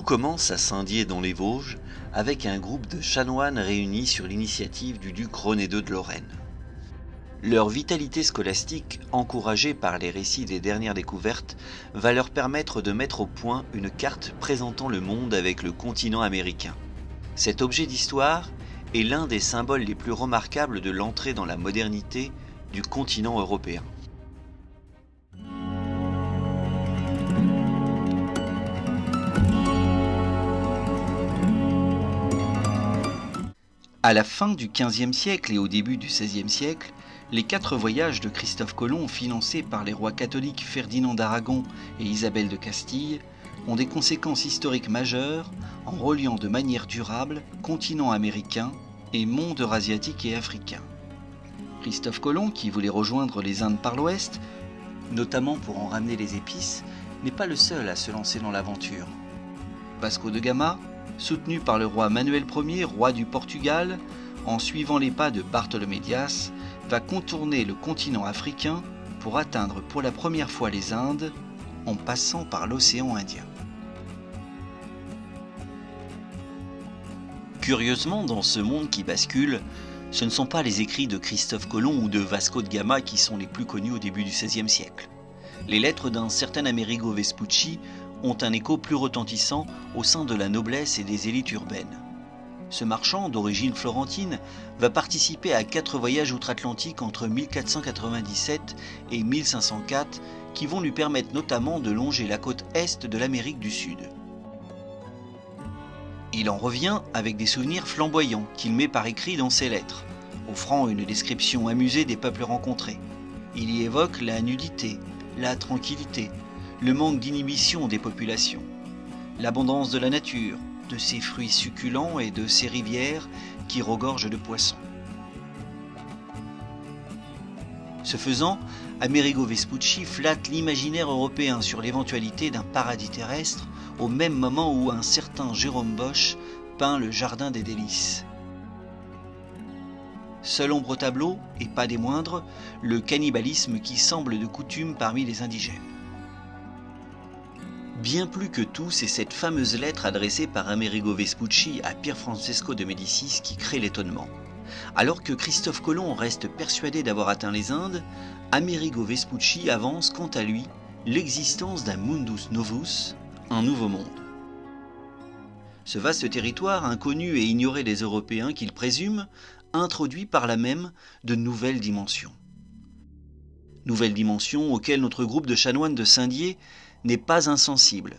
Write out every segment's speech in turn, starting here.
commence à Saint-Dié dans les Vosges avec un groupe de chanoines réunis sur l'initiative du duc René II de Lorraine. Leur vitalité scolastique, encouragée par les récits des dernières découvertes, va leur permettre de mettre au point une carte présentant le monde avec le continent américain. Cet objet d'histoire est l'un des symboles les plus remarquables de l'entrée dans la modernité du continent européen. À la fin du XVe siècle et au début du XVIe siècle, les 4 voyages de Christophe Colomb, financés par les rois catholiques Ferdinand d'Aragon et Isabelle de Castille, ont des conséquences historiques majeures en reliant de manière durable continent américain et monde eurasiatique et africain. Christophe Colomb, qui voulait rejoindre les Indes par l'ouest, notamment pour en ramener les épices, n'est pas le seul à se lancer dans l'aventure. Vasco de Gama, soutenu par le roi Manuel Ier, roi du Portugal, en suivant les pas de Bartholomé Dias, va contourner le continent africain pour atteindre pour la première fois les Indes en passant par l'océan Indien. Curieusement, dans ce monde qui bascule, ce ne sont pas les écrits de Christophe Colomb ou de Vasco de Gama qui sont les plus connus au début du XVIe siècle. Les lettres d'un certain Amerigo Vespucci ont un écho plus retentissant au sein de la noblesse et des élites urbaines. Ce marchand, d'origine florentine, va participer à 4 voyages outre-Atlantique entre 1497 et 1504 qui vont lui permettre notamment de longer la côte est de l'Amérique du Sud. Il en revient avec des souvenirs flamboyants qu'il met par écrit dans ses lettres, offrant une description amusée des peuples rencontrés. Il y évoque la nudité, la tranquillité, le manque d'inhibition des populations, l'abondance de la nature, de ses fruits succulents et de ses rivières qui regorgent de poissons. Ce faisant, Amerigo Vespucci flatte l'imaginaire européen sur l'éventualité d'un paradis terrestre au même moment où un certain Jérôme Bosch peint le Jardin des Délices. Seule ombre au tableau, et pas des moindres, le cannibalisme qui semble de coutume parmi les indigènes. Bien plus que tout, c'est cette fameuse lettre adressée par Amerigo Vespucci à Pier Francesco de Médicis qui crée l'étonnement. Alors que Christophe Colomb reste persuadé d'avoir atteint les Indes, Amerigo Vespucci avance quant à lui l'existence d'un mundus novus, un nouveau monde. Ce vaste territoire inconnu et ignoré des Européens qu'il présume, introduit par là même de nouvelles dimensions. Nouvelles dimensions auxquelles notre groupe de chanoines de Saint-Dié n'est pas insensible.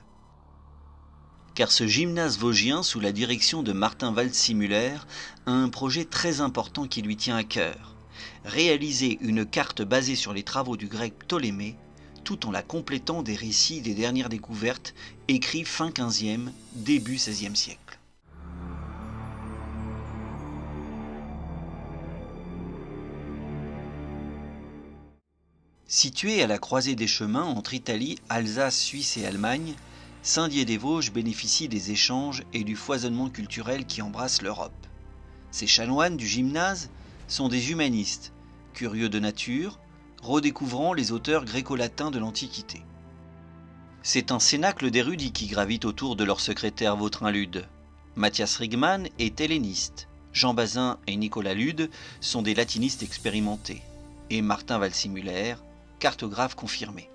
Car ce gymnase vosgien, sous la direction de Martin Waldseemüller, a un projet très important qui lui tient à cœur. Réaliser une carte basée sur les travaux du grec Ptolémée, tout en la complétant des récits des dernières découvertes écrits fin XVe, début XVIe siècle. Situé à la croisée des chemins entre Italie, Alsace, Suisse et Allemagne, Saint-Dié-des-Vosges bénéficie des échanges et du foisonnement culturel qui embrasse l'Europe. Ces chanoines du gymnase sont des humanistes, curieux de nature, redécouvrant les auteurs gréco-latins de l'Antiquité. C'est un cénacle d'érudits qui gravite autour de leur secrétaire Vautrin Lude. Matthias Rigman est helléniste, Jean Bazin et Nicolas Lude sont des latinistes expérimentés, et Martin Waldseemüller, cartographe confirmé.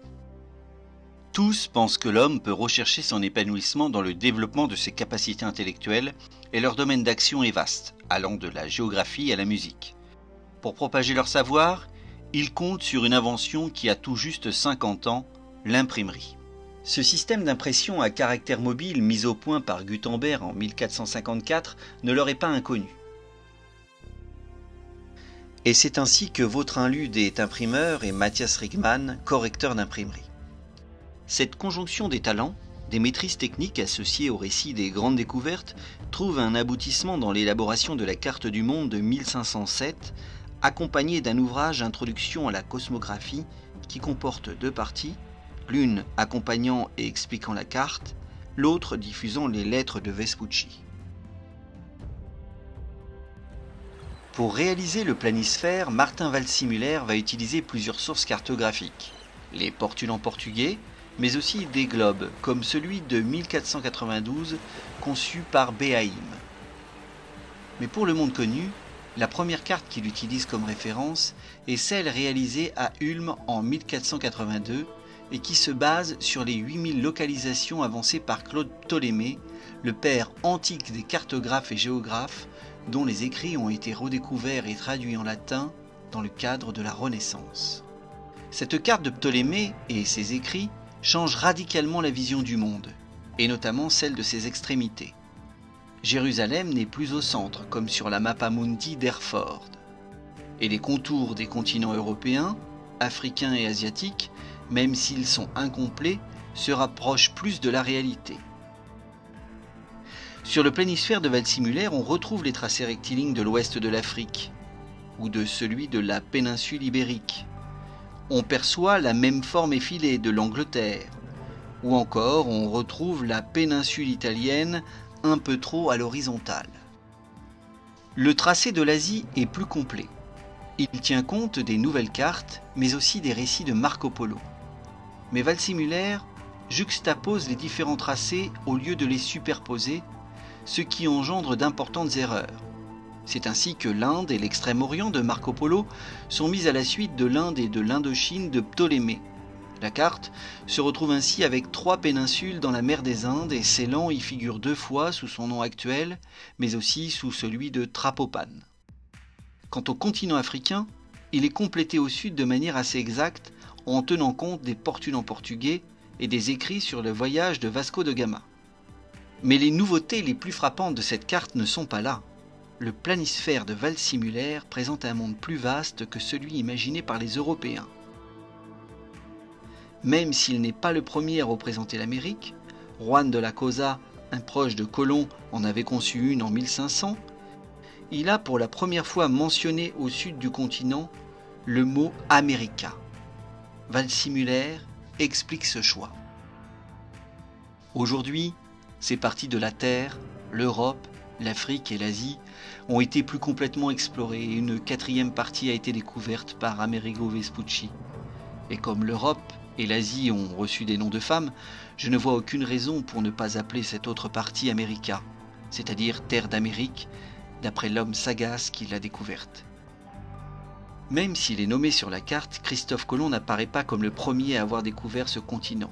Tous pensent que l'homme peut rechercher son épanouissement dans le développement de ses capacités intellectuelles et leur domaine d'action est vaste, allant de la géographie à la musique. Pour propager leur savoir, ils comptent sur une invention qui a tout juste 50 ans, l'imprimerie. Ce système d'impression à caractère mobile mis au point par Gutenberg en 1454 ne leur est pas inconnu. Et c'est ainsi que Vautrin Lude est imprimeur et Matthias Rigman correcteur d'imprimerie. Cette conjonction des talents, des maîtrises techniques associées au récit des grandes découvertes, trouve un aboutissement dans l'élaboration de la carte du monde de 1507, accompagnée d'un ouvrage Introduction à la cosmographie qui comporte 2 parties, l'une accompagnant et expliquant la carte, l'autre diffusant les lettres de Vespucci. Pour réaliser le planisphère, Martin Waldseemüller va utiliser plusieurs sources cartographiques. Les portulans portugais, mais aussi des globes, comme celui de 1492 conçu par Behaim. Mais pour le monde connu, la première carte qu'il utilise comme référence est celle réalisée à Ulm en 1482 et qui se base sur les 8000 localisations avancées par Claude Ptolémée, le père antique des cartographes et géographes, dont les écrits ont été redécouverts et traduits en latin dans le cadre de la Renaissance. Cette carte de Ptolémée et ses écrits changent radicalement la vision du monde, et notamment celle de ses extrémités. Jérusalem n'est plus au centre, comme sur la Mappa Mundi d'Herford. Et les contours des continents européens, africains et asiatiques, même s'ils sont incomplets, se rapprochent plus de la réalité. Sur le planisphère de Waldseemüller, on retrouve les tracés rectilignes de l'ouest de l'Afrique, ou de celui de la péninsule ibérique. On perçoit la même forme effilée de l'Angleterre, ou encore on retrouve la péninsule italienne un peu trop à l'horizontale. Le tracé de l'Asie est plus complet. Il tient compte des nouvelles cartes, mais aussi des récits de Marco Polo. Mais Waldseemüller juxtapose les différents tracés au lieu de les superposer, ce qui engendre d'importantes erreurs. C'est ainsi que l'Inde et l'Extrême-Orient de Marco Polo sont mis à la suite de l'Inde et de l'Indochine de Ptolémée. La carte se retrouve ainsi avec 3 péninsules dans la mer des Indes et Ceylan y figure 2 fois sous son nom actuel, mais aussi sous celui de Trapopane. Quant au continent africain, il est complété au sud de manière assez exacte en tenant compte des portugais en portugais et des écrits sur le voyage de Vasco de Gama. Mais les nouveautés les plus frappantes de cette carte ne sont pas là. Le planisphère de Waldseemüller présente un monde plus vaste que celui imaginé par les Européens. Même s'il n'est pas le premier à représenter l'Amérique, Juan de la Cosa, un proche de Colomb, en avait conçu une en 1500, il a pour la première fois mentionné au sud du continent le mot « America ». Waldseemüller explique ce choix. Aujourd'hui, ces parties de la Terre, l'Europe, l'Afrique et l'Asie ont été plus complètement explorées et une 4e partie a été découverte par Amerigo Vespucci. Et comme l'Europe et l'Asie ont reçu des noms de femmes, je ne vois aucune raison pour ne pas appeler cette autre partie America, c'est-à-dire Terre d'Amérique, d'après l'homme sagace qui l'a découverte. Même s'il est nommé sur la carte, Christophe Colomb n'apparaît pas comme le premier à avoir découvert ce continent.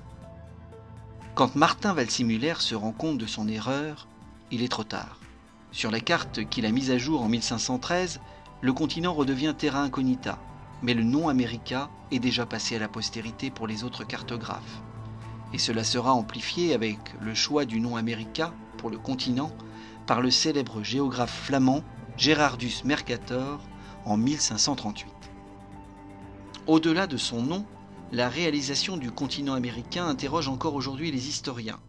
Quand Martin Waldseemüller se rend compte de son erreur, il est trop tard. Sur la carte qu'il a mise à jour en 1513, le continent redevient terra incognita, mais le nom America est déjà passé à la postérité pour les autres cartographes. Et cela sera amplifié avec le choix du nom America pour le continent par le célèbre géographe flamand Gerardus Mercator en 1538. Au-delà de son nom, la réalisation du continent américain interroge encore aujourd'hui les historiens.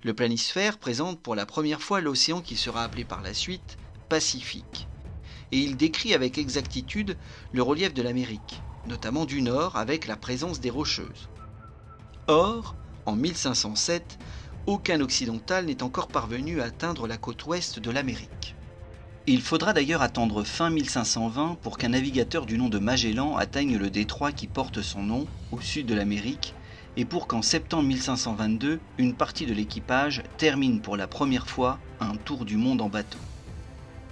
Le planisphère présente pour la première fois l'océan qui sera appelé par la suite Pacifique. Et il décrit avec exactitude le relief de l'Amérique, notamment du nord avec la présence des Rocheuses. Or, en 1507, aucun occidental n'est encore parvenu à atteindre la côte ouest de l'Amérique. Il faudra d'ailleurs attendre fin 1520 pour qu'un navigateur du nom de Magellan atteigne le détroit qui porte son nom, au sud de l'Amérique, et pour qu'en septembre 1522, une partie de l'équipage termine pour la première fois un tour du monde en bateau.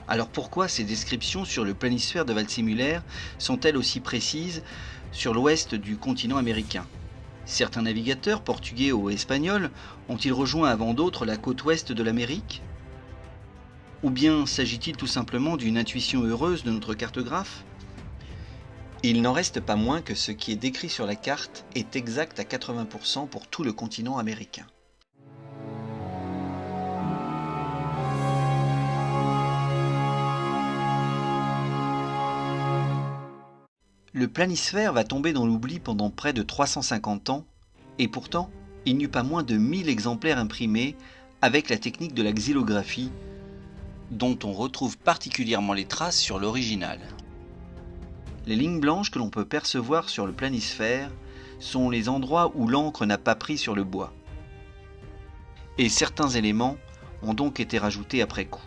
Alors pourquoi ces descriptions sur le planisphère de Waldseemüller sont-elles aussi précises sur l'ouest du continent américain ? Certains navigateurs, portugais ou espagnols, ont-ils rejoint avant d'autres la côte ouest de l'Amérique ? Ou bien s'agit-il tout simplement d'une intuition heureuse de notre cartographe ? Il n'en reste pas moins que ce qui est décrit sur la carte est exact à 80% pour tout le continent américain. Le planisphère va tomber dans l'oubli pendant près de 350 ans, et pourtant, il n'y eut pas moins de 1000 exemplaires imprimés avec la technique de la xylographie, dont on retrouve particulièrement les traces sur l'original. Les lignes blanches que l'on peut percevoir sur le planisphère sont les endroits où l'encre n'a pas pris sur le bois. Et certains éléments ont donc été rajoutés après coup.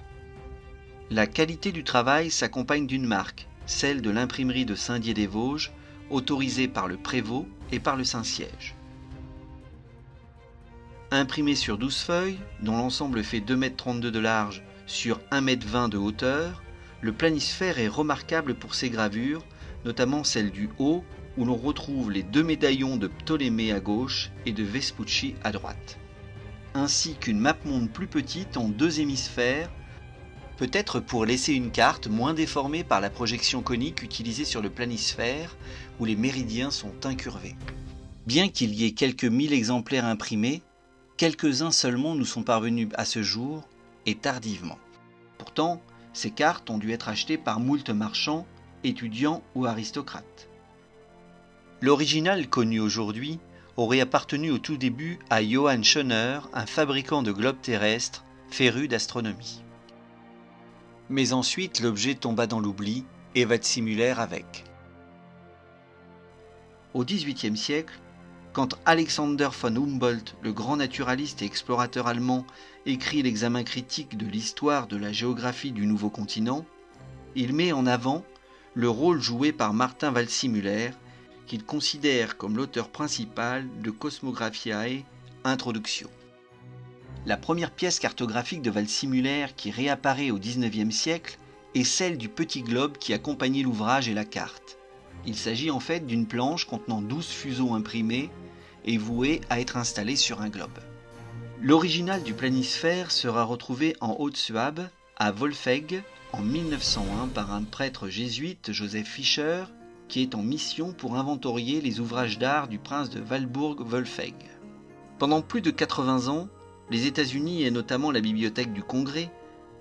La qualité du travail s'accompagne d'une marque, celle de l'imprimerie de Saint-Dié-des-Vosges, autorisée par le prévôt et par le Saint-Siège. Imprimé sur 12 feuilles, dont l'ensemble fait 2,32 m de large sur 1,20 m de hauteur, le planisphère est remarquable pour ses gravures, notamment celle du haut, où l'on retrouve les 2 médaillons de Ptolémée à gauche et de Vespucci à droite, ainsi qu'une mappemonde plus petite en 2 hémisphères, peut-être pour laisser une carte moins déformée par la projection conique utilisée sur le planisphère, où les méridiens sont incurvés. Bien qu'il y ait quelques 1000 exemplaires imprimés, quelques-uns seulement nous sont parvenus à ce jour, et tardivement. Pourtant, ces cartes ont dû être achetées par moult marchands, étudiants ou aristocrates. L'original connu aujourd'hui aurait appartenu au tout début à Johann Schöner, un fabricant de globes terrestres, féru d'astronomie. Mais ensuite, l'objet tomba dans l'oubli et Waldseemüller avec. Au XVIIIe siècle, quand Alexander von Humboldt, le grand naturaliste et explorateur allemand, écrit l'examen critique de l'histoire de la géographie du nouveau continent, il met en avant le rôle joué par Martin Waldseemüller, qu'il considère comme l'auteur principal de Cosmographiae Introductio. La première pièce cartographique de Waldseemüller qui réapparaît au XIXe siècle est celle du petit globe qui accompagnait l'ouvrage et la carte. Il s'agit en fait d'une planche contenant 12 fuseaux imprimés et vouée à être installée sur un globe. L'original du planisphère sera retrouvé en Haute-Suabe, à Wolfegg, en 1901 par un prêtre jésuite, Joseph Fischer, qui est en mission pour inventorier les ouvrages d'art du prince de Walburg-Wolfegg. Pendant plus de 80 ans, les États-Unis et notamment la Bibliothèque du Congrès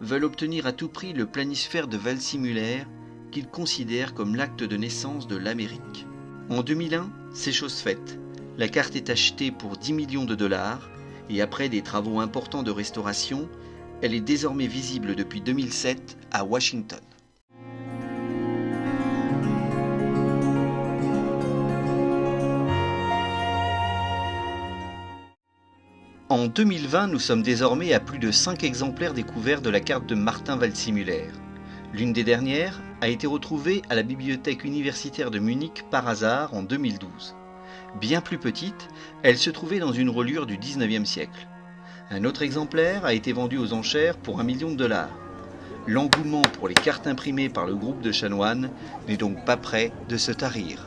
veulent obtenir à tout prix le planisphère de Waldseemüller qu'ils considèrent comme l'acte de naissance de l'Amérique. En 2001, c'est chose faite. La carte est achetée pour 10 millions de dollars et après des travaux importants de restauration, elle est désormais visible depuis 2007 à Washington. En 2020, nous sommes désormais à plus de 5 exemplaires découverts de la carte de Martin Waldseemüller. L'une des dernières a été retrouvée à la bibliothèque universitaire de Munich par hasard en 2012. Bien plus petite, elle se trouvait dans une reliure du XIXe siècle. Un autre exemplaire a été vendu aux enchères pour $1 million. L'engouement pour les cartes imprimées par le groupe de chanoines n'est donc pas près de se tarir.